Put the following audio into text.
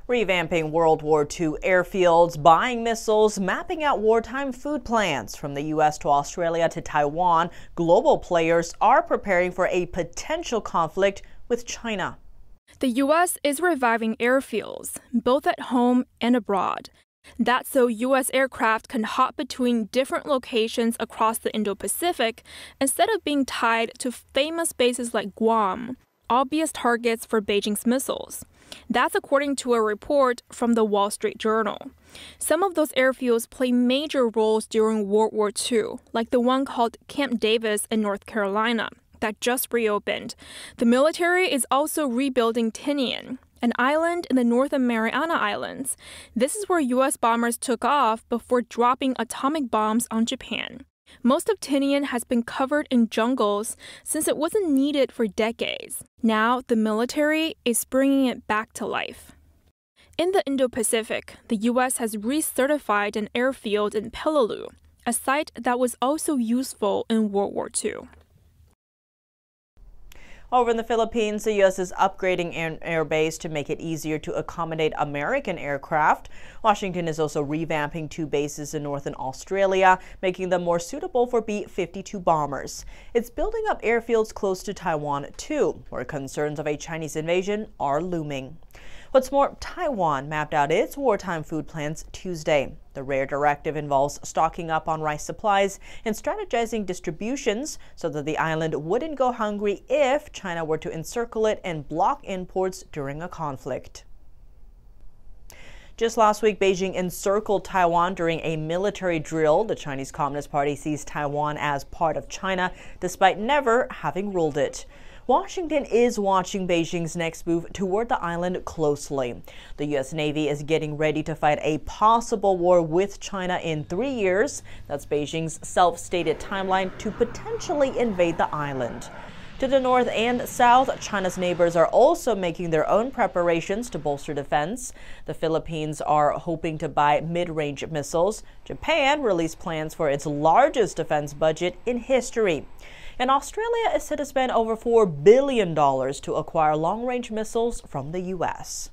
Revamping World War II airfields, buying missiles, mapping out wartime food plans. From the U.S. to Australia to Taiwan, global players are preparing for a potential conflict with China. The U.S. is reviving airfields, both at home and abroad. That's so U.S. aircraft can hop between different locations across the Indo-Pacific instead of being tied to famous bases like Guam, obvious targets for Beijing's missiles. That's according to a report from the Wall Street Journal. Some of those airfields play major roles during World War II, like the one called Camp Davis in North Carolina that just reopened. The military is also rebuilding Tinian, an island in the North Mariana Islands. This is where U.S. bombers took off before dropping atomic bombs on Japan. Most of Tinian has been covered in jungles since it wasn't needed for decades. Now, the military is bringing it back to life. In the Indo-Pacific, the U.S. has recertified an airfield in Peleliu, a site that was also useful in World War II. Over in the Philippines, the U.S. is upgrading an airbase to make it easier to accommodate American aircraft. Washington is also revamping 2 bases in northern Australia, making them more suitable for B-52 bombers. It's building up airfields close to Taiwan, too, where concerns of a Chinese invasion are looming. What's more, Taiwan mapped out its wartime food plans Tuesday. The rare directive involves stocking up on rice supplies and strategizing distributions so that the island wouldn't go hungry if China were to encircle it and block imports during a conflict. Just last week, Beijing encircled Taiwan during a military drill. The Chinese Communist Party sees Taiwan as part of China, despite never having ruled it. Washington is watching Beijing's next move toward the island closely. The U.S. Navy is getting ready to fight a possible war with China in 3 years. That's Beijing's self-stated timeline to potentially invade the island. To the north and south, China's neighbors are also making their own preparations to bolster defense. The Philippines are hoping to buy mid-range missiles. Japan released plans for its largest defense budget in history. And Australia is set to spend over $4 billion to acquire long-range missiles from the U.S.